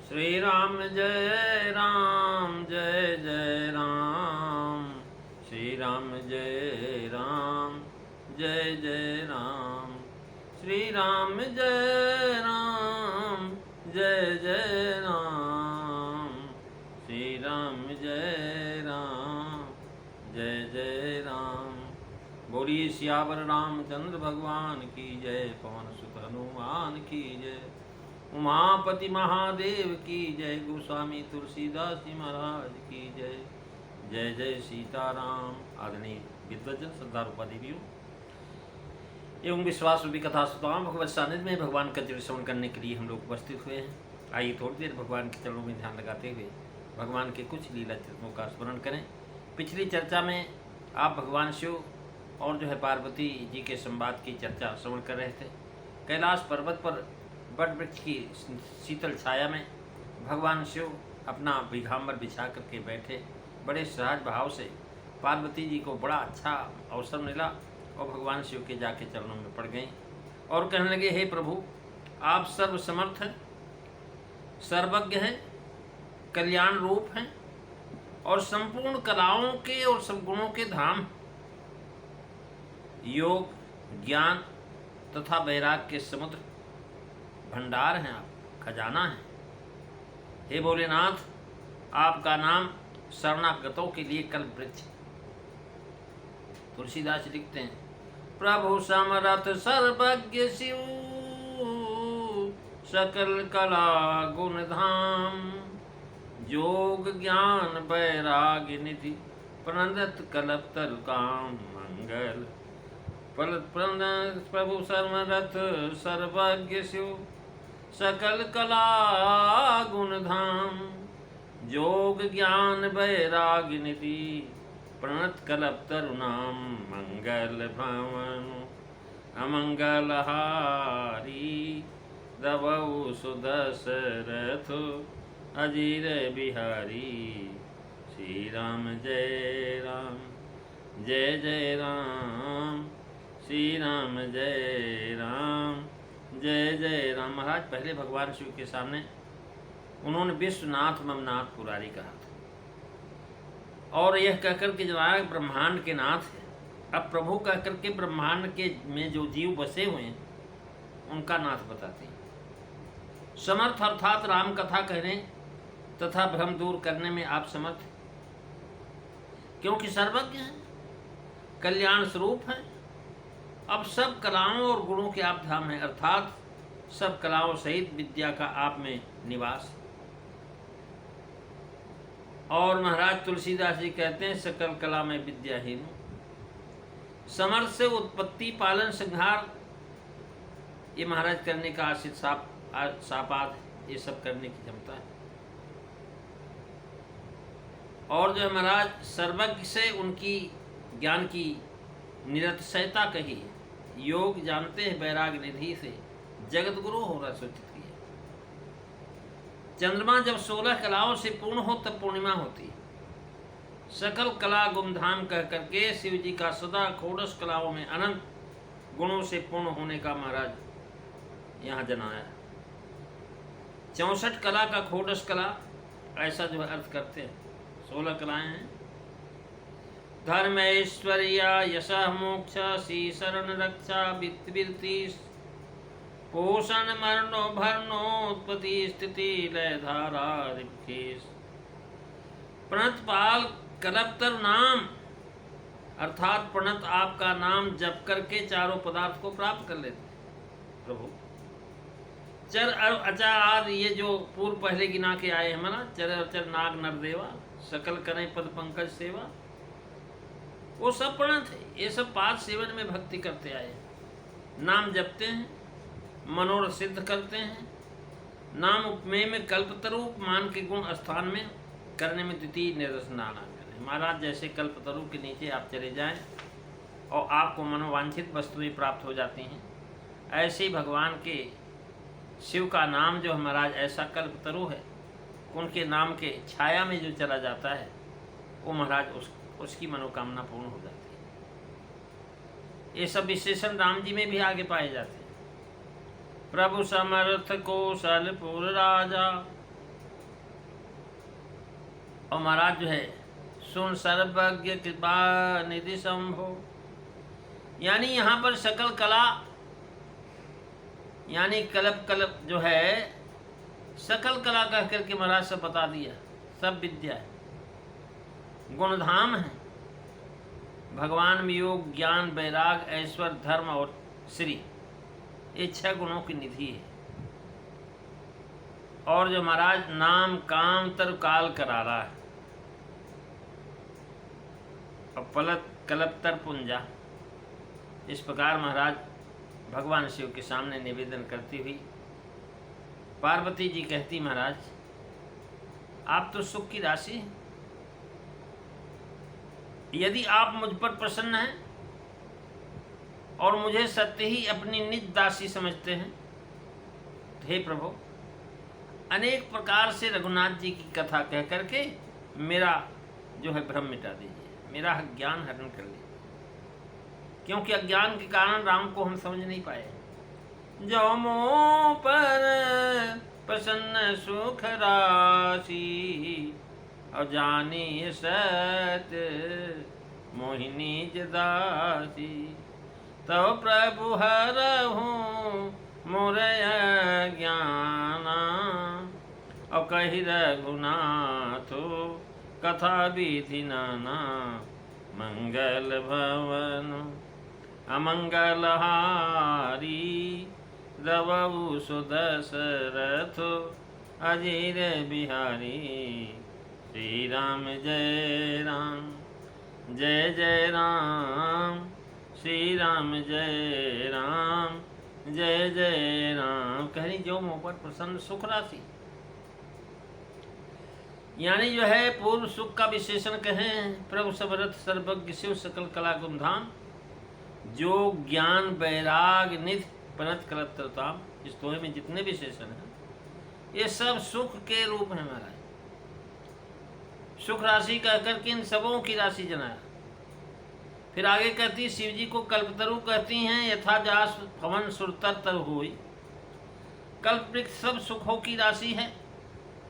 श्री राम जय राम जय जय राम। श्री राम जय राम जय जय राम। श्री राम जय राम जय जय राम। श्री राम जय राम जय जय राम। बोलिए सियावर रामचंद्र भगवान की जय। पवन सुत हनुमान की जय। उमापति महादेव की जय। गोस्वामी तुलसीदास जी महाराज की जय। जय जय सीताराम। आदरणीय विद्वजन श्रद्धारूपा देवियों एवं विश्वास रूपी कथा श्रोताओं, भगवत सानिध्य में भगवान का चरित्र श्रवण करने के लिए हम लोग उपस्थित हुए हैं। आइए थोड़ी देर भगवान के चरणों में ध्यान लगाते हुए भगवान के कुछ लीला चरित्रों का स्मरण करें। पिछली चर्चा में आप भगवान शिव और पार्वती जी के संवाद की चर्चा श्रवण कर रहे थे। कैलाश पर्वत पर बट वृक्ष की शीतल छाया में भगवान शिव अपना विघाम्बर बिछा करके बैठे। बड़े सहज भाव से पार्वती जी को बड़ा अच्छा अवसर मिला और भगवान शिव के जाके चरणों में पड़ गई और कहने लगे, हे प्रभु, आप सर्वसमर्थ हैं, सर्वज्ञ हैं, कल्याण रूप हैं और संपूर्ण कलाओं के और सब गुणों के धाम, योग, ज्ञान तथा वैराग्य के समुद्र भंडार हैं, आप खजाना हैं। हे भोलेनाथ, आपका नाम शरणागतों के लिए कल्प वृक्ष। तुलसीदास लिखते हैं, प्रभु समरथ सर्वज्ञ शिव, सकल कला गुण धाम, योग ज्ञान वैराग्य निधि, प्रणत कल्प तरु काम मंगल। प्रभु समरथ सर्वज्ञ शिव, सकल कला गुण धाम, योग ज्ञान वैराग्य निधि, प्रणत कल्प तरु नाम मंगल भवन अमंगल हारी, दबऊ सुदशरथ अजीर बिहारी। श्री राम जय राम जय जय राम। श्री राम जय राम जय जय राम। महाराज, पहले भगवान शिव के सामने उन्होंने विश्वनाथ ममनाथ पुरारी कहा था और यह कहकर के जनाब ब्रह्मांड के नाथ है। अब प्रभु कहकर के ब्रह्मांड के में जो जीव बसे हुए हैं उनका नाथ बताते हैं। समर्थ अर्थात राम कथा कहने तथा भ्रम दूर करने में आप समर्थ हैं, क्योंकि सर्वज्ञ हैं, कल्याण स्वरूप हैं। अब सब कलाओं और गुणों के आप धाम हैं, अर्थात सब कलाओं सहित विद्या का आप में निवास। और महाराज तुलसीदास जी कहते हैं, सकल कला में विद्याहीन, समर्थ से उत्पत्ति पालन संहार ये महाराज करने का आशित सापाद, ये सब करने की क्षमता है। और जो महाराज सर्वज्ञ से उनकी ज्ञान की निरतिशयता कही है। योग जानते हैं, वैराग्य निधि से जगत गुरु हो रहा सूचित किया। चंद्रमा जब 16 कलाओं से पूर्ण हो तब पूर्णिमा होती है। सकल कला गुमधाम कह करके शिव जी का सदा खोडश कलाओं में अनंत गुणों से पूर्ण होने का महाराज यहाँ जनाया। 64 कला का खोडश कला ऐसा अर्थ करते हैं। 16 कलाएं हैं, धर्म ऐश्वर्य यश मोक्ष, सी शरण रक्षा वित्तवृत्ति, पोषण मरणो भरणोत्पत्ति स्थिति लय धारा रिकेश। प्रणत पाल कल्पतर नाम, अर्थात प्रणत आपका नाम जप करके चारों पदार्थ को प्राप्त कर लेते हैं प्रभु। चर अचार आदि ये जो पूर्व पहले गिना के आए हैं मना, चर अचर नाग नर देवा, सकल करें पद पंकज सेवा, वो सब प्रणत है। ये सब पाद सेवन में भक्ति करते आए हैं, नाम जपते हैं, मनोरथ सिद्ध करते हैं। नाम उपमेय में कल्पतरु मान के गुण स्थान में करने में द्वितीय निरसनाना करें। महाराज, जैसे कल्पतरु के नीचे आप चले जाएं और आपको मनोवांछित वस्तुएं प्राप्त हो जाती हैं, ऐसे ही भगवान के शिव का नाम जो महाराज ऐसा कल्पतरु है, उनके नाम के छाया में जो चला जाता है वो महाराज उसकी मनोकामना पूर्ण हो जाती है। ये सब विशेषण राम जी में भी आगे पाए जाते हैं। प्रभु समर्थ कौशलपुर राजा, और महाराज जो है सुन सर्वज्ञ कृपा निधि संभो, यानी यहाँ पर सकल कला यानी कल्प जो है सकल कला कह करके महाराज सब बता दिया, सब विद्या है, गुणधाम है। भगवान में योग ज्ञान वैराग ऐश्वर्य धर्म और श्री, ये 6 गुणों की निधि है। और जो महाराज नाम काम तर काल करा रहा है और पलत कलपतर पुंजा, इस प्रकार महाराज भगवान शिव के सामने निवेदन करती हुई पार्वती जी कहती, महाराज आप तो सुख की राशि हैं, यदि आप मुझ पर प्रसन्न हैं और मुझे सत्य ही अपनी निज दासी समझते हैं तो हे प्रभु अनेक प्रकार से रघुनाथ जी की कथा कह करके मेरा जो है भ्रम मिटा दीजिए, मेरा ज्ञान हरण कर लीजिए, क्योंकि अज्ञान के कारण राम को हम समझ नहीं पाए। जो मोह पर प्रसन्न सुख राशि और जानी सत्य मोहिनी जदासी, तो प्रभु हरहूँ मोर ज्ञाना और कही रघुनाथ कथा विधि नाना, मंगल भवन अमंगल हारी रवु सुदशरथ अजीर बिहारी। श्री राम जय राम जय जय राम, श्री राम जय राम जय जय राम। कहनी जो मुँह पर प्रसन्न सुख राशि, यानी जो है पूर्व सुख का विशेषण कहें प्रभु सबरथ सर्वज्ञ शिव सकल कला गुणधाम, जो ज्ञान वैराग निधि पनत कलत्रताम, इस दोहे में जितने विशेषण हैं ये सब सुख के रूप हैं महाराज। सुख राशि कहकर के इन सबों की राशि जनाया। फिर आगे कहती शिव जी को कल्पतरु कहती हैं, यथा जास भवन सुरतर तर होई। कल्प वृक्ष सब सुखों की राशि है,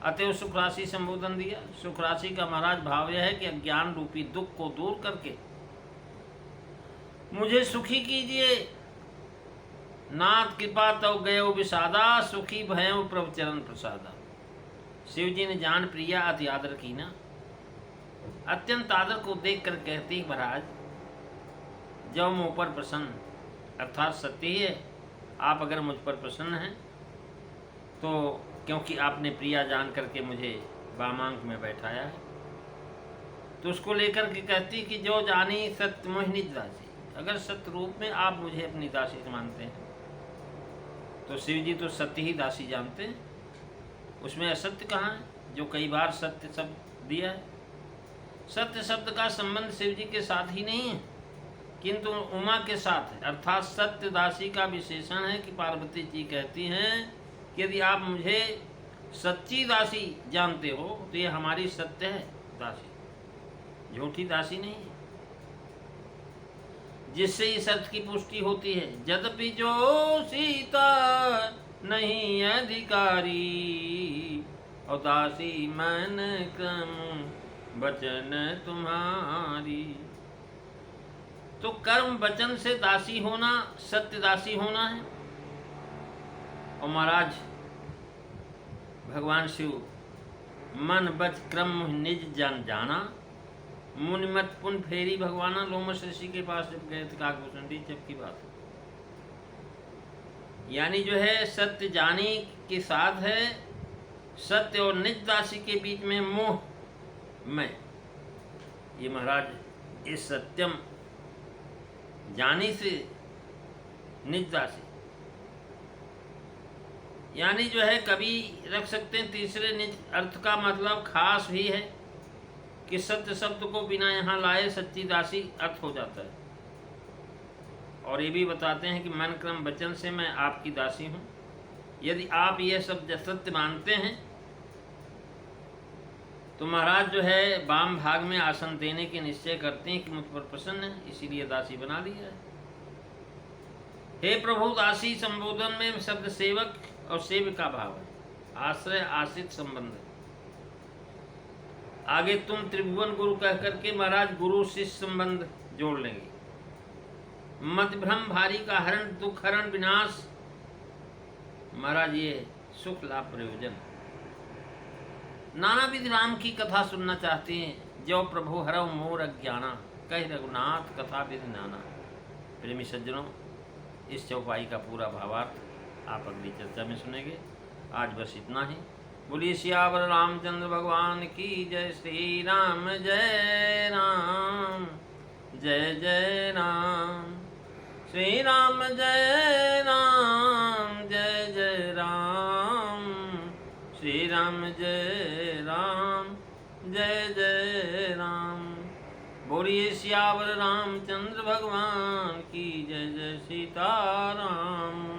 अतएव सुख राशि संबोधन दिया। सुख राशि का महाराज भाव यह है कि अज्ञान रूपी दुख को दूर करके मुझे सुखी कीजिए। नाथ कृपा तव गयो विषादा, सुखी भयउ प्रभु चरण प्रसादा। शिव जी ने जान प्रिया अति आदर की ना, अत्यंत आदर को देख कर कहती महाराज जब मुझ पर प्रसन्न, अर्थात सत्य ही है, आप अगर मुझ पर प्रसन्न हैं तो क्योंकि आपने प्रिया जान करके मुझे वामांक में बैठाया है, तो उसको लेकर के कहती कि जो जानी सत्य मोहिनी दासी, अगर सत्य रूप में आप मुझे अपनी दासी मानते हैं तो शिव जी तो सत्य ही दासी जानते हैं, उसमें असत्य कहाँ है, जो कई बार सत्य शब्द दिया है। सत्य शब्द का संबंध शिव जी के साथ ही नहीं है किंतु उमा के साथ है, अर्थात सत्य दासी का विशेषण है कि पार्वती जी कहती हैं कि यदि आप मुझे सच्ची दासी जानते हो तो ये हमारी सत्य है दासी, झूठी दासी नहीं है, जिससे इस अर्थ की पुष्टि होती है। यद्यपि जो सीता नहीं अधिकारी और दासी मन क्रम वचन तुम्हारी। तो कर्म वचन से दासी होना सत्य दासी होना है। और महाराज भगवान शिव मन बच क्रम निज जान जाना, मुनिमत पुन फेरी भगवाना। लोमस ऋषि के पास जब गए थे काकभूषण जी, जब की बात, यानी जो है सत्य जानी के साथ है, सत्य और निज दासी के बीच में मोह में, ये महाराज इस सत्यम जानी से निज दासी, यानी जो है कभी रख सकते हैं तीसरे निज अर्थ का मतलब खास भी है कि सत्य शब्द को बिना यहाँ लाए सच्ची दासी अर्थ हो जाता है। और ये भी बताते हैं कि मन क्रम वचन से मैं आपकी दासी हूँ। यदि आप ये सब सत्य मानते हैं तो महाराज जो है वाम भाग में आसन देने के निश्चय करते हैं कि मुझ पर प्रसन्न है, इसीलिए दासी बना दिया है। हे प्रभु, दासी संबोधन में शब्द सेवक और सेविका भाव है, आश्रय आश्रित संबंध है। आगे तुम त्रिभुवन गुरु कह करके महाराज गुरु शिष्य संबंध जोड़ लेंगे। मत भ्रम भारी का हरण, दुख हरण, विनाश, महाराज ये सुख लाभ प्रयोजन। नाना विधि राम की कथा सुनना चाहते हैं, जो प्रभु हरव मोर अज्ञाना, कह रघुनाथ कथा विधि नाना। प्रेमी सज्जनों, इस चौपाई का पूरा भावार्थ आप अगली चर्चा में सुनेंगे। आज बस इतना ही। बोलिए सियावर रामचंद्र भगवान की जय। श्री राम जय राम, जय जय राम। श्री राम जय राम, जय जय राम। श्री राम जय राम, जय जय राम। बोलिए सियावर रामचंद्र भगवान की जय। जय सीताराम।